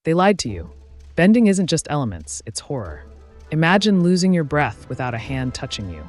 They lied to you. Bending isn't just elements, it's horror. Imagine losing your breath without a hand touching you,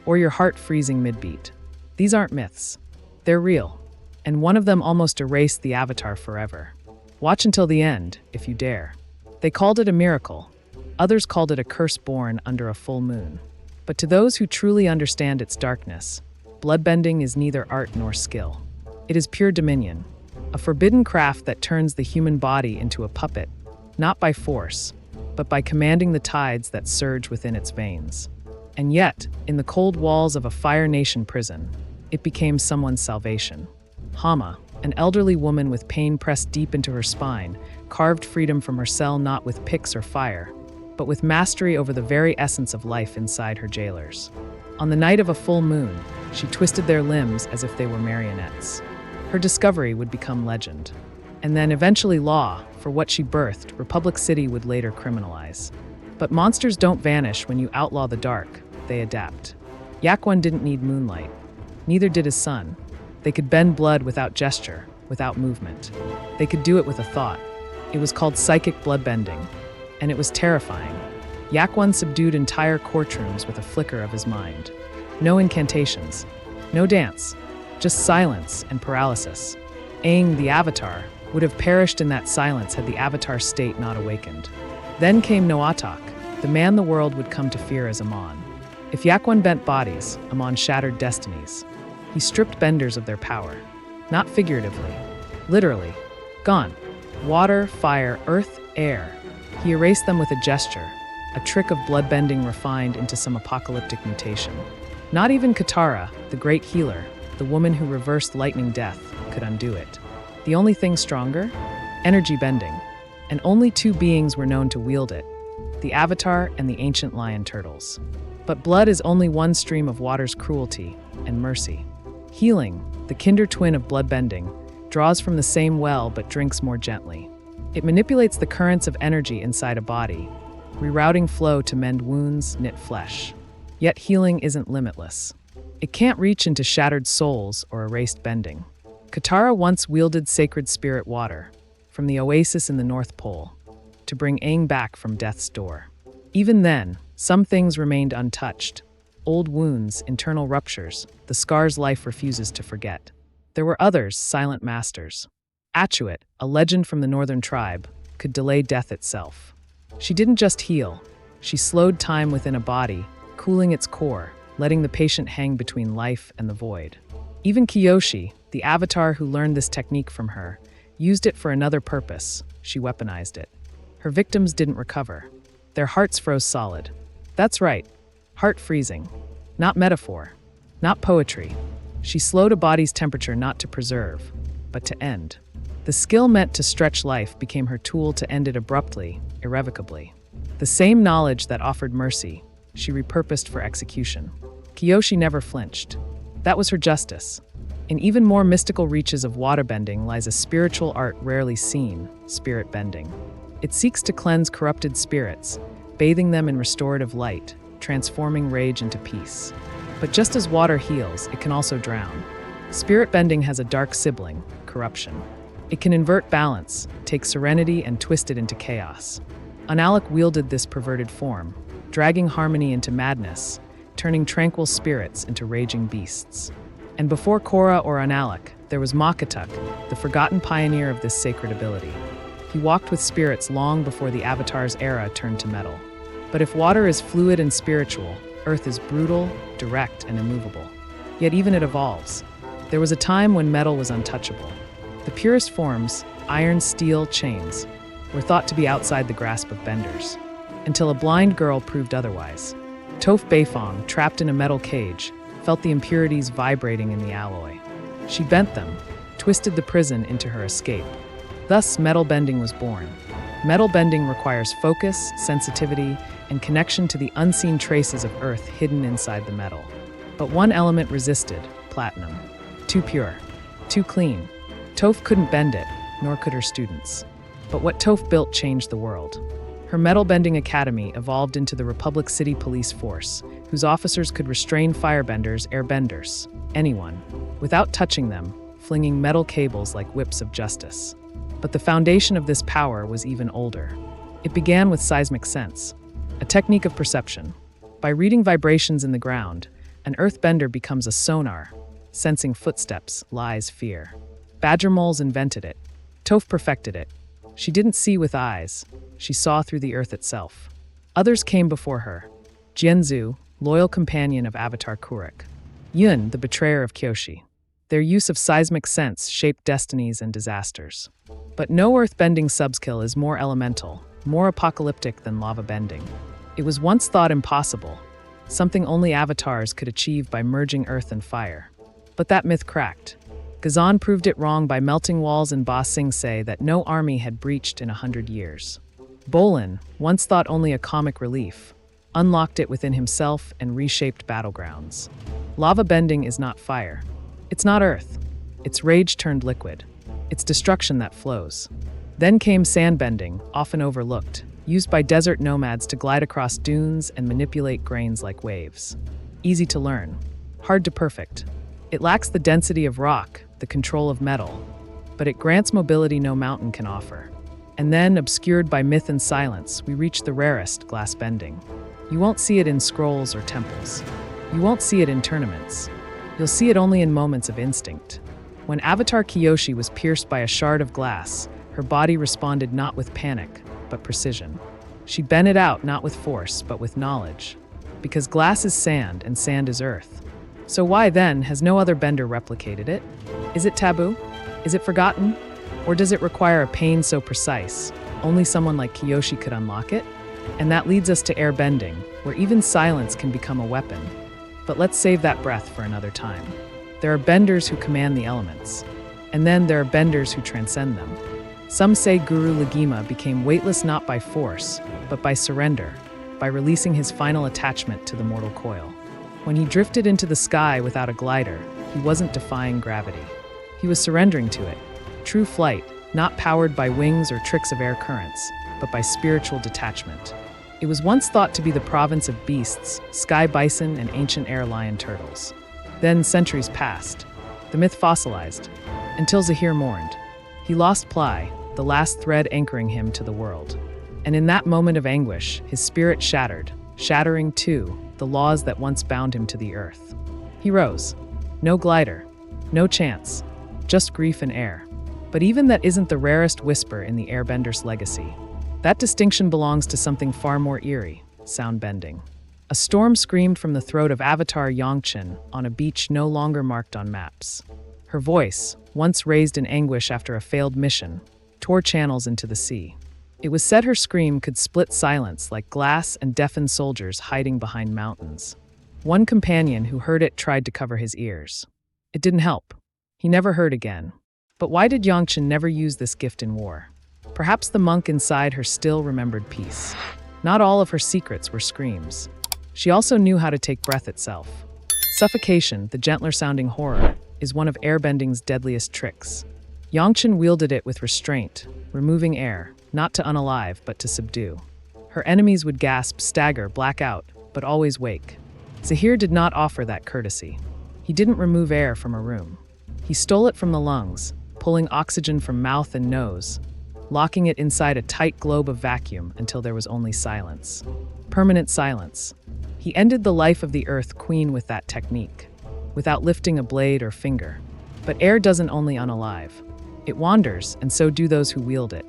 or your heart freezing mid-beat. These aren't myths. They're real, and one of them almost erased the Avatar forever. Watch until the end, if you dare. They called it a miracle. Others called it a curse born under a full moon. But to those who truly understand its darkness, bloodbending is neither art nor skill. It is pure dominion, a forbidden craft that turns the human body into a puppet, not by force, but by commanding the tides that surge within its veins. And yet, in the cold walls of a Fire Nation prison, it became someone's salvation. Hama, an elderly woman with pain pressed deep into her spine, carved freedom from her cell not with picks or fire, but with mastery over the very essence of life inside her jailers. On the night of a full moon, she twisted their limbs as if they were marionettes. Her discovery would become legend, and then eventually law. For what she birthed, Republic City would later criminalize. But monsters don't vanish when you outlaw the dark, they adapt. Yakwon didn't need moonlight. Neither did his son. They could bend blood without gesture, without movement. They could do it with a thought. It was called psychic bloodbending, and it was terrifying. Yakwon subdued entire courtrooms with a flicker of his mind. No incantations, no dance, just silence and paralysis. Aang, the Avatar, would have perished in that silence had the Avatar state not awakened. Then came Noatak, the man the world would come to fear as Amon. If Yakwon bent bodies, Amon shattered destinies. He stripped benders of their power, not figuratively, literally. Gone. Water, fire, earth, air. He erased them with a gesture, a trick of bloodbending refined into some apocalyptic mutation. Not even Katara, the great healer, the woman who reversed lightning death, could undo it. The only thing stronger? Energy bending. And only two beings were known to wield it, the Avatar and the ancient lion turtles. But blood is only one stream of water's cruelty and mercy. Healing, the kinder twin of bloodbending, draws from the same well but drinks more gently. It manipulates the currents of energy inside a body, rerouting flow to mend wounds, knit flesh. Yet healing isn't limitless. It can't reach into shattered souls or erased bending. Katara once wielded sacred spirit water, from the oasis in the North Pole, to bring Aang back from death's door. Even then, some things remained untouched. Old wounds, internal ruptures, the scars life refuses to forget. There were others, silent masters. Atuit, a legend from the northern tribe, could delay death itself. She didn't just heal, she slowed time within a body, cooling its core, letting the patient hang between life and the void. Even Kyoshi, the Avatar who learned this technique from her, used it for another purpose. She weaponized it. Her victims didn't recover. Their hearts froze solid. That's right, heart freezing. Not metaphor, not poetry. She slowed a body's temperature not to preserve, but to end. The skill meant to stretch life became her tool to end it abruptly, irrevocably. The same knowledge that offered mercy, she repurposed for execution. Kyoshi never flinched. That was her justice. In even more mystical reaches of waterbending lies a spiritual art rarely seen, spirit bending. It seeks to cleanse corrupted spirits, bathing them in restorative light, transforming rage into peace. But just as water heals, it can also drown. Spirit bending has a dark sibling, corruption. It can invert balance, take serenity and twist it into chaos. Analek wielded this perverted form, dragging harmony into madness, turning tranquil spirits into raging beasts. And before Korra or Analek, there was Makatuk, the forgotten pioneer of this sacred ability. He walked with spirits long before the Avatar's era turned to metal. But if water is fluid and spiritual, Earth is brutal, direct, and immovable. Yet even it evolves. There was a time when metal was untouchable. The purest forms, iron, steel, chains, were thought to be outside the grasp of benders, until a blind girl proved otherwise. Toph Beifong, trapped in a metal cage, felt the impurities vibrating in the alloy. She bent them, twisted the prison into her escape. Thus, metal bending was born. Metal bending requires focus, sensitivity, and connection to the unseen traces of Earth hidden inside the metal. But one element resisted: platinum. Too pure, too clean. Toph couldn't bend it, nor could her students. But what Toph built changed the world. Her metal bending academy evolved into the Republic City Police Force, whose officers could restrain firebenders, airbenders, anyone, without touching them, flinging metal cables like whips of justice. But the foundation of this power was even older. It began with seismic sense, a technique of perception. By reading vibrations in the ground, an earthbender becomes a sonar, sensing footsteps, lies, fear. Badger moles invented it. Toph perfected it. She didn't see with eyes. She saw through the earth itself. Others came before her. Jianzhu, loyal companion of Avatar Kuruk. Yun, the betrayer of Kyoshi. Their use of seismic sense shaped destinies and disasters. But no earthbending subskill is more elemental, more apocalyptic than lava bending. It was once thought impossible, something only avatars could achieve by merging earth and fire. But that myth cracked. Ghazan proved it wrong by melting walls in Ba Sing Se that no army had breached in 100 years. Bolin, once thought only a comic relief, unlocked it within himself and reshaped battlegrounds. Lava bending is not fire. It's not earth. It's rage turned liquid. It's destruction that flows. Then came sand bending, often overlooked, used by desert nomads to glide across dunes and manipulate grains like waves. Easy to learn, hard to perfect. It lacks the density of rock, the control of metal, but it grants mobility no mountain can offer. And then, obscured by myth and silence, we reach the rarest, glass bending. You won't see it in scrolls or temples. You won't see it in tournaments. You'll see it only in moments of instinct. When Avatar Kyoshi was pierced by a shard of glass, her body responded not with panic, but precision. She bent it out not with force, but with knowledge. Because glass is sand and sand is earth. So why then has no other bender replicated it? Is it taboo? Is it forgotten? Or does it require a pain so precise, only someone like Kyoshi could unlock it? And that leads us to air bending, where even silence can become a weapon. But let's save that breath for another time. There are benders who command the elements, and then there are benders who transcend them. Some say Guru Legima became weightless not by force, but by surrender, by releasing his final attachment to the mortal coil. When he drifted into the sky without a glider, he wasn't defying gravity. He was surrendering to it. True flight, not powered by wings or tricks of air currents, but by spiritual detachment. It was once thought to be the province of beasts, sky bison and ancient air lion turtles. Then centuries passed. The myth fossilized, until Zahir mourned. He lost Ply, the last thread anchoring him to the world. And in that moment of anguish, his spirit shattered, shattering, too, the laws that once bound him to the earth. He rose. No glider, no chance, just grief and air. But even that isn't the rarest whisper in the airbender's legacy. That distinction belongs to something far more eerie, sound bending. A storm screamed from the throat of Avatar Yongchen on a beach no longer marked on maps. Her voice, once raised in anguish after a failed mission, tore channels into the sea. It was said her scream could split silence like glass and deafen soldiers hiding behind mountains. One companion who heard it tried to cover his ears. It didn't help. He never heard again. But why did Yongchen never use this gift in war? Perhaps the monk inside her still remembered peace. Not all of her secrets were screams. She also knew how to take breath itself. Suffocation, the gentler-sounding horror, is one of airbending's deadliest tricks. Yongchen wielded it with restraint, removing air, not to unalive, but to subdue. Her enemies would gasp, stagger, black out, but always wake. Zahir did not offer that courtesy. He didn't remove air from a room. He stole it from the lungs, pulling oxygen from mouth and nose, locking it inside a tight globe of vacuum until there was only silence. Permanent silence. He ended the life of the Earth Queen with that technique, without lifting a blade or finger. But air doesn't only unalive. It wanders, and so do those who wield it.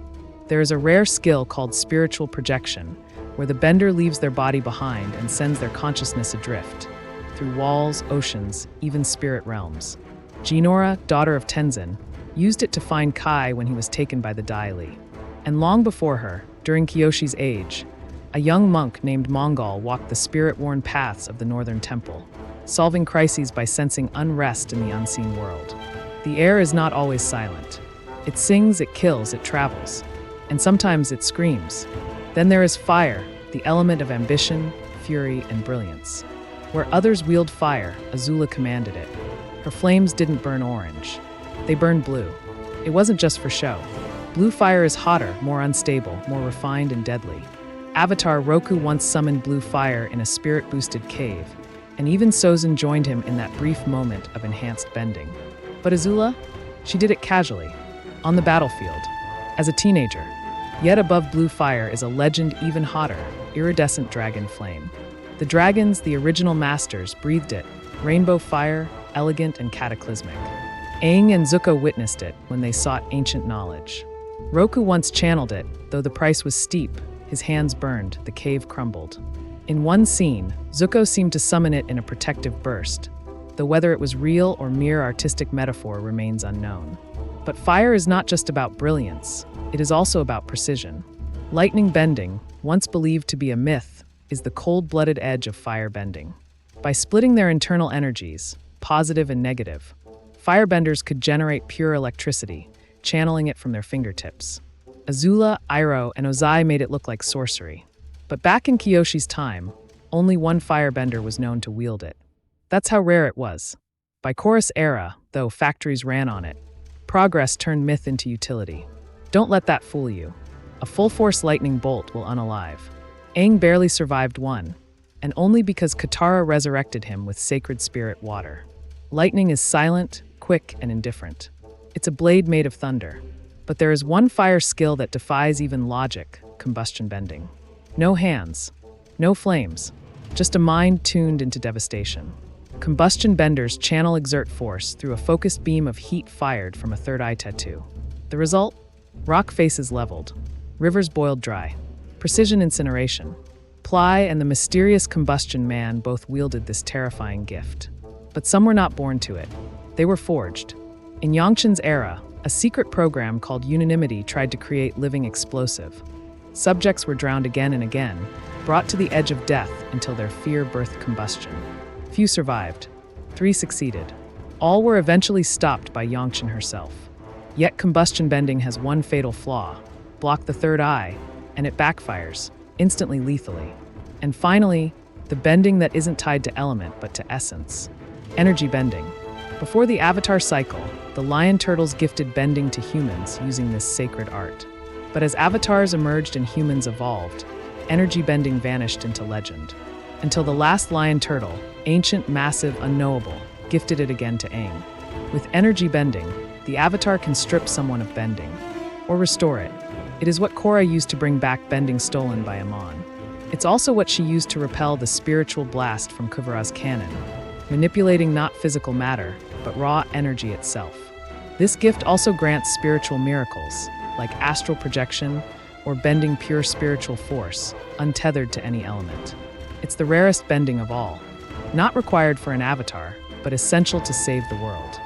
There is a rare skill called spiritual projection, where the bender leaves their body behind and sends their consciousness adrift, through walls, oceans, even spirit realms. Jinora, daughter of Tenzin, used it to find Kai when he was taken by the Dai Li. And long before her, during Kyoshi's age, a young monk named Mongol walked the spirit-worn paths of the Northern Temple, solving crises by sensing unrest in the unseen world. The air is not always silent. It sings, it kills, it travels. And sometimes it screams. Then there is fire, the element of ambition, fury, and brilliance. Where others wield fire, Azula commanded it. Her flames didn't burn orange. They burned blue. It wasn't just for show. Blue fire is hotter, more unstable, more refined and deadly. Avatar Roku once summoned blue fire in a spirit-boosted cave, and even Sozin joined him in that brief moment of enhanced bending. But Azula? She did it casually, on the battlefield. As a teenager, yet above blue fire is a legend even hotter, iridescent dragon flame. The dragons, the original masters, breathed it, rainbow fire, elegant and cataclysmic. Aang and Zuko witnessed it when they sought ancient knowledge. Roku once channeled it, though the price was steep. His hands burned, the cave crumbled. In one scene, Zuko seemed to summon it in a protective burst, though whether it was real or mere artistic metaphor remains unknown. But fire is not just about brilliance, it is also about precision. Lightning bending, once believed to be a myth, is the cold-blooded edge of fire bending. By splitting their internal energies, positive and negative, firebenders could generate pure electricity, channeling it from their fingertips. Azula, Iroh, and Ozai made it look like sorcery. But back in Kyoshi's time, only one firebender was known to wield it. That's how rare it was. By Korra's era, though factories ran on it, progress turned myth into utility. Don't let that fool you. A full-force lightning bolt will unalive. Aang barely survived one, and only because Katara resurrected him with sacred spirit water. Lightning is silent, quick, and indifferent. It's a blade made of thunder. But there is one fire skill that defies even logic: combustion bending. No hands, no flames, just a mind tuned into devastation. Combustion benders channel exert force through a focused beam of heat fired from a third eye tattoo. The result? Rock faces leveled, rivers boiled dry, precision incineration. Ply and the mysterious combustion man both wielded this terrifying gift. But some were not born to it. They were forged. In Yangchen's era, a secret program called Unanimity tried to create living explosive. Subjects were drowned again and again, brought to the edge of death until their fear birthed combustion. Few survived. 3 succeeded. All were eventually stopped by Yangchen herself. Yet combustion bending has one fatal flaw: block the third eye, and it backfires, instantly lethally. And finally, the bending that isn't tied to element but to essence. Energy bending. Before the Avatar cycle, the lion turtles gifted bending to humans using this sacred art. But as avatars emerged and humans evolved, energy bending vanished into legend. Until the last lion turtle, ancient, massive, unknowable, gifted it again to Aang. With energy bending, the Avatar can strip someone of bending, or restore it. It is what Korra used to bring back bending stolen by Amon. It's also what she used to repel the spiritual blast from Kuvara's cannon, manipulating not physical matter, but raw energy itself. This gift also grants spiritual miracles, like astral projection or bending pure spiritual force, untethered to any element. It's the rarest bending of all, not required for an avatar, but essential to save the world.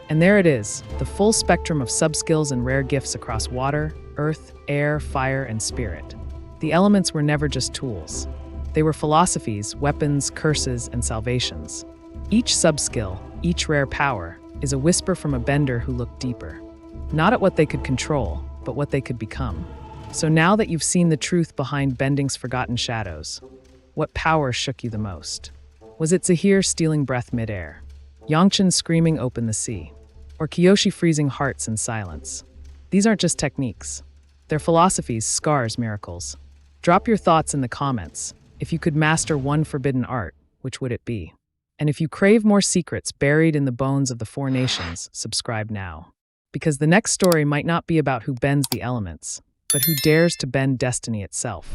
And there it is, the full spectrum of subskills and rare gifts across water, earth, air, fire, and spirit. The elements were never just tools. They were philosophies, weapons, curses, and salvations. Each subskill, each rare power, is a whisper from a bender who looked deeper. Not at what they could control, but what they could become. So now that you've seen the truth behind bending's forgotten shadows, what power shook you the most? Was it Zahir stealing breath midair? Yangchen screaming open the sea? Or Kyoshi freezing hearts in silence? These aren't just techniques. They're philosophies, scars, miracles. Drop your thoughts in the comments. If you could master one forbidden art, which would it be? And if you crave more secrets buried in the bones of the four nations, subscribe now. Because the next story might not be about who bends the elements, but who dares to bend destiny itself.